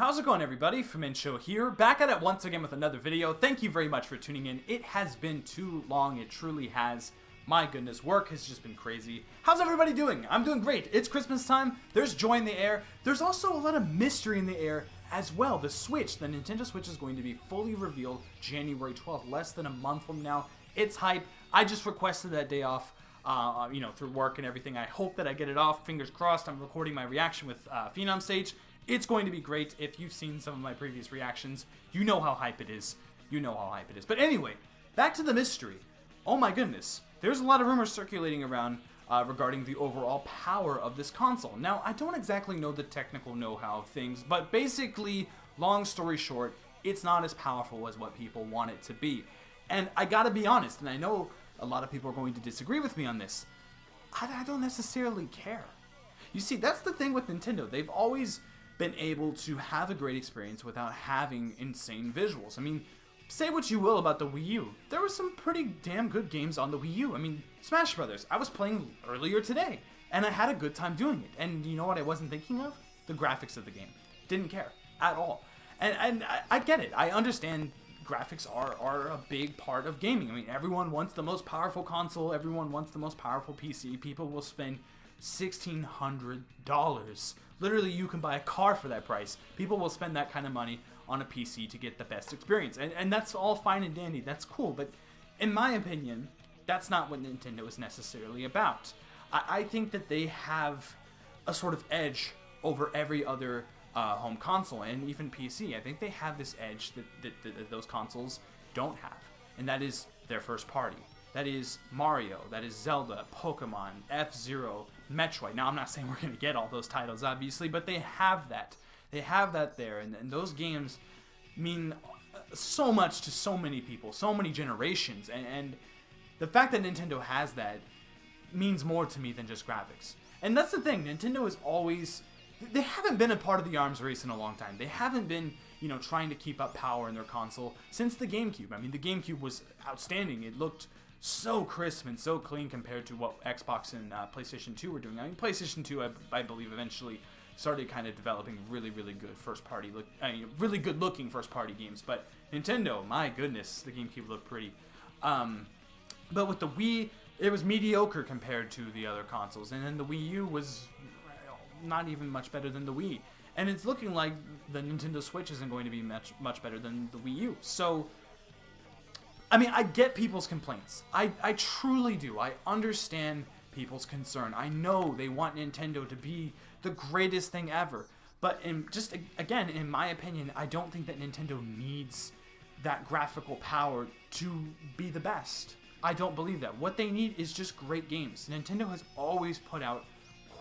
how's it going, everybody? Show here, back at it once again with another video. Thank you very much for tuning in. It has been too long, it truly has. My goodness, work has just been crazy. How's everybody doing? I'm doing great. It's Christmas time, there's joy in the air. There's also a lot of mystery in the air as well. The Nintendo Switch is going to be fully revealed January 12th, less than a month from now. It's hype. I just requested that day off, through work and everything. I hope that I get it off. Fingers crossed. I'm recording my reaction with Phenom Sage. It's going to be great. If you've seen some of my previous reactions, you know how hype it is. You know how hype it is. But anyway, back to the mystery. Oh my goodness. There's a lot of rumors circulating around regarding the overall power of this console. Now, I don't exactly know the technical know-how of things, but basically, long story short, it's not as powerful as what people want it to be. And I gotta be honest, and I know a lot of people are going to disagree with me on this, I don't necessarily care. You see, that's the thing with Nintendo. They've always been able to have a great experience without having insane visuals. I mean, say what you will about the Wii U. There were some pretty damn good games on the Wii U. I mean, Smash Brothers. I was playing earlier today, and I had a good time doing it. And you know what I wasn't thinking of? The graphics of the game. Didn't care at all. And I get it. I understand graphics are a big part of gaming. I mean, everyone wants the most powerful console. Everyone wants the most powerful PC. People will spend $1,600. Literally, you can buy a car for that price. People will spend that kind of money on a PC to get the best experience. And that's all fine and dandy. That's cool. But in my opinion, that's not what Nintendo is necessarily about. I think that they have a sort of edge over every other home console and even PC. I think they have this edge that those consoles don't have. And that is their first party. That is Mario, that is Zelda, Pokemon, F-Zero, Metroid. Now, I'm not saying we're going to get all those titles, obviously, but they have that. They have that there, and those games mean so much to so many people, so many generations, and the fact that Nintendo has that means more to me than just graphics. And that's the thing, Nintendo is always... They haven't been a part of the arms race in a long time. They haven't been, trying to keep up power in their console since the GameCube. I mean, the GameCube was outstanding. It looked so crisp and so clean compared to what Xbox and PlayStation 2 were doing. I mean, PlayStation 2, I believe, eventually started kind of developing really, really good first-party, really good-looking first-party games. But Nintendo, my goodness, the GameCube looked pretty. But with the Wii, it was mediocre compared to the other consoles, and then the Wii U was not even much better than the Wii. And it's looking like the Nintendo Switch isn't going to be much better than the Wii U. So, I mean, I get people's complaints. I truly do. I understand people's concern. I know they want Nintendo to be the greatest thing ever. But again, in my opinion, I don't think that Nintendo needs that graphical power to be the best. I don't believe that. What they need is just great games. Nintendo has always put out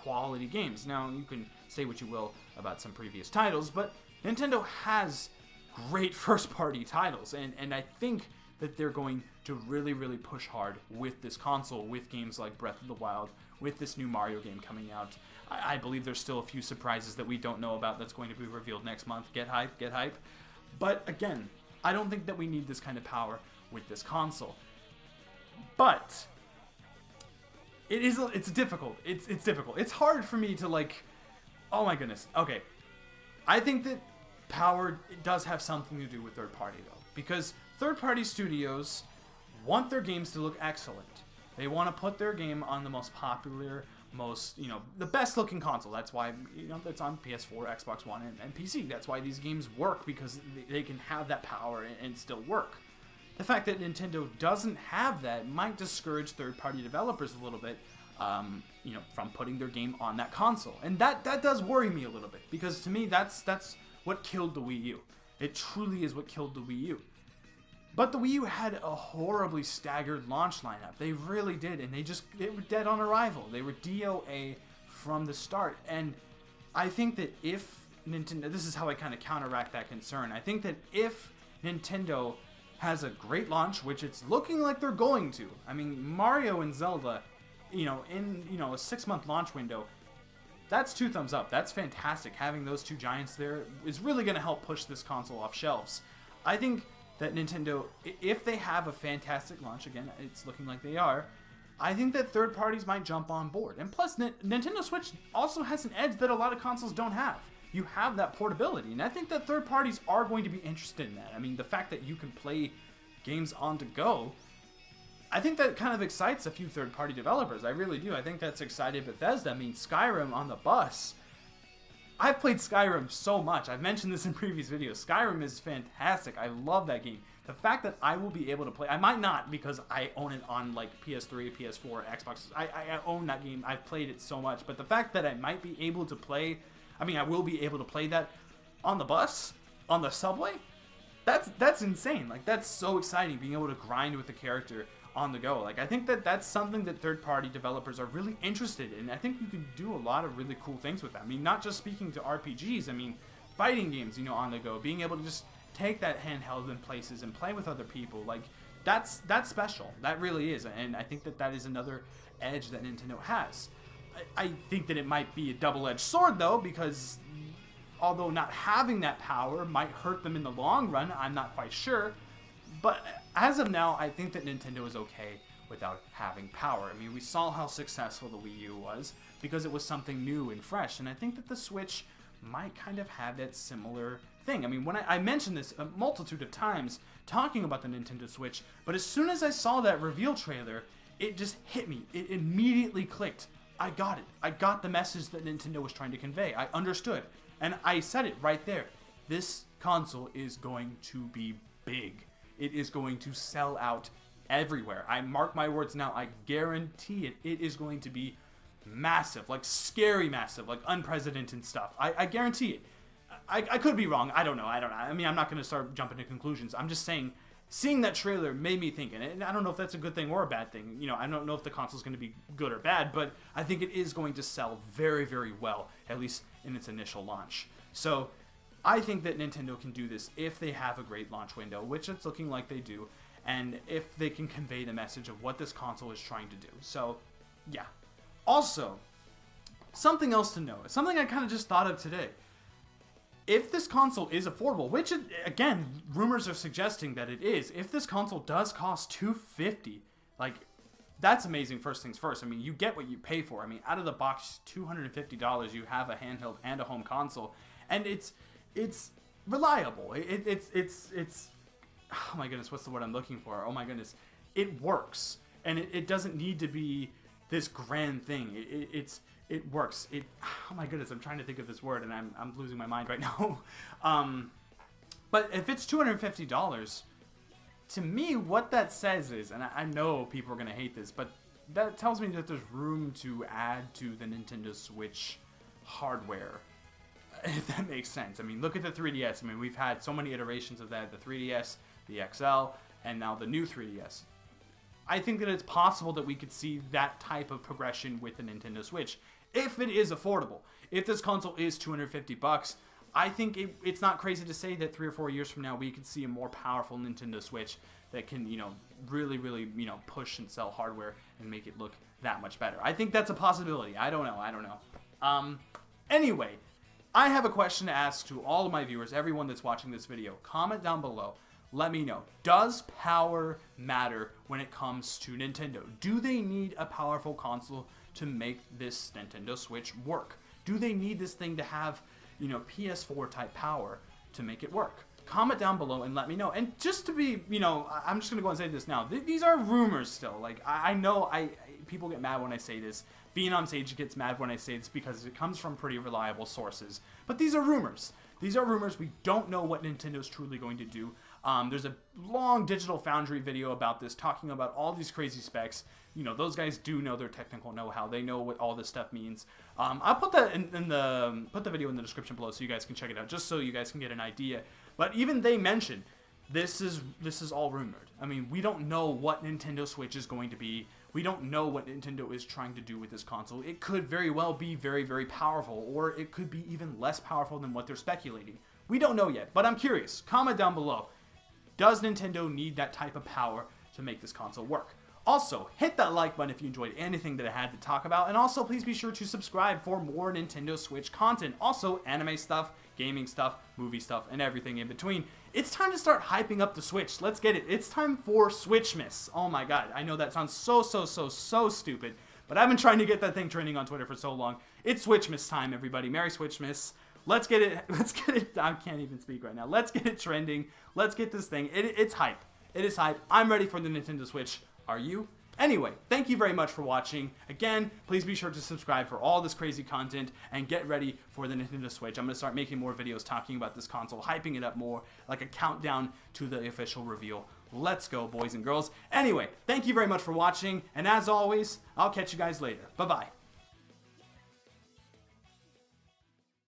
quality games. Now, you can say what you will about some previous titles, but Nintendo has great first-party titles, and I think that they're going to really, really push hard with this console, with games like Breath of the Wild, with this new Mario game coming out. I believe there's still a few surprises that we don't know about that's going to be revealed next month. Get hype, get hype. But again, I don't think that we need this kind of power with this console. But it's difficult. It's difficult. It's hard for me to oh my goodness. Okay. I think that power does have something to do with third party though, because third-party studios want their games to look excellent. They want to put their game on the most popular, the best-looking console. That's why, that's on PS4, Xbox One, and PC. That's why these games work, because they can have that power and still work. The fact that Nintendo doesn't have that might discourage third-party developers a little bit, from putting their game on that console. And that does worry me a little bit, because to me, that's what killed the Wii U. It truly is what killed the Wii U. But the Wii U had a horribly staggered launch lineup. They really did, and they were dead on arrival. They were DOA from the start. And I think that if Nintendo, this is how I kind of counteract that concern. I think that if Nintendo has a great launch, which it's looking like they're going to. I mean, Mario and Zelda, in a 6-month launch window, that's 2 thumbs up. That's fantastic. Having those two giants there is really going to help push this console off shelves. I think that Nintendo, if they have a fantastic launch, again, it's looking like they are, I think that third parties might jump on board. And plus, Nintendo Switch also has an edge that a lot of consoles don't have. you have that portability. And I think that third parties are going to be interested in that. I mean, the fact that you can play games on the go, I think that kind of excites a few third-party developers. I really do. I think that's excited Bethesda. I mean, Skyrim on the bus. I've played Skyrim so much. I've mentioned this in previous videos. Skyrim is fantastic. I love that game. The fact that I will be able to play... I might not because I own it on like PS3, PS4, Xbox. I own that game. I've played it so much. But the fact that I might be able to play... I mean, I will be able to play that on the bus, on the subway. That's insane. Like, that's so exciting, being able to grind with the character on the go. Like, I think that that's something that third-party developers are really interested in. I think you can do a lot of really cool things with that. I mean, not just speaking to RPGs. I mean, fighting games, you know, on the go. Being able to just take that handheld in places and play with other people. Like, that's special. That really is. And I think that that is another edge that Nintendo has. I think that it might be a double-edged sword, though, because although not having that power might hurt them in the long run, I'm not quite sure. But as of now, I think that Nintendo is okay without having power. I mean, we saw how successful the Wii U was because it was something new and fresh. And I think that the Switch might kind of have that similar thing. I mean, when I mentioned this a multitude of times talking about the Nintendo Switch, but as soon as I saw that reveal trailer, it just hit me. It immediately clicked. I got it. I got the message that Nintendo was trying to convey. I understood. And I said it right there. This console is going to be big. It is going to sell out everywhere. I mark my words now. I guarantee it. It is going to be massive, like scary massive, like unprecedented stuff. I guarantee it. I could be wrong. I don't know. I mean, I'm not going to start jumping to conclusions. I'm just saying, seeing that trailer made me think, and I don't know if that's a good thing or a bad thing. You know, I don't know if the console's going to be good or bad, but I think it is going to sell very, very well, at least in its initial launch. So I think that Nintendo can do this if they have a great launch window, which it's looking like they do, and if they can convey the message of what this console is trying to do. So, yeah. Also, something else to note, something I kind of just thought of today. If this console is affordable, which, again, rumors are suggesting that it is, if this console does cost $250, like, that's amazing. First things first. I mean, you get what you pay for. I mean, out of the box, $250, you have a handheld and a home console, and it's reliable. It's oh my goodness, what's the word I'm looking for? Oh my goodness, it works, and it doesn't need to be this grand thing. It works. Oh my goodness, I'm trying to think of this word, and I'm losing my mind right now. But if it's $250, to me, what that says is, and I know people are gonna hate this, but that tells me that there's room to add to the Nintendo Switch hardware, if that makes sense. I mean, look at the 3DS. I mean, we've had so many iterations of that, the 3DS, the XL, and now the new 3DS. I think that it's possible that we could see that type of progression with the Nintendo Switch, if it is affordable. If this console is $250, I think it's not crazy to say that 3 or 4 years from now, we could see a more powerful Nintendo Switch that can, you know, really, really, you know, push and sell hardware and make it look that much better. I think that's a possibility. I don't know. Anyway, I have a question to ask to all of my viewers, everyone that's watching this video. Comment down below. Let me know. Does power matter when it comes to Nintendo? Do they need a powerful console to make this Nintendo Switch work? Do they need this thing to have, you know, PS4 type power to make it work? Comment down below and let me know. And just to be, you know, I'm just gonna go and say this now. These are rumors still. Like, I know people get mad when I say this. Being on Stage gets mad when I say this because it comes from pretty reliable sources. But these are rumors. These are rumors. We don't know what Nintendo's truly going to do. There's a long DigitalFoundry video about this, talking about all these crazy specs. You know, those guys do know their technical know-how. They know what all this stuff means. I'll put that put the video in the description below so you guys can check it out, just so you guys can get an idea. But even they mentioned this is all rumored. I mean, we don't know what Nintendo Switch is going to be. We don't know what Nintendo is trying to do with this console. It could very well be very, very powerful, or it could be even less powerful than what they're speculating. We don't know yet, but I'm curious. Comment down below. Does Nintendo need that type of power to make this console work? Also, hit that like button if you enjoyed anything that I had to talk about, and also please be sure to subscribe for more Nintendo Switch content. Also, anime stuff, gaming stuff, movie stuff, and everything in between. It's time to start hyping up the Switch. Let's get it. It's time for Switchmas. Oh my god, I know that sounds so stupid, but I've been trying to get that thing trending on Twitter for so long. It's Switchmas time, everybody. Merry Switchmas. Let's get it. I can't even speak right now. Let's get it trending. Let's get this thing. It's hype. It is hype. I'm ready for the Nintendo Switch. Are you? Anyway, thank you very much for watching. Again, please be sure to subscribe for all this crazy content and get ready for the Nintendo Switch. I'm going to start making more videos talking about this console, hyping it up more, like a countdown to the official reveal. Let's go, boys and girls. Anyway, thank you very much for watching, and as always, I'll catch you guys later. Bye-bye.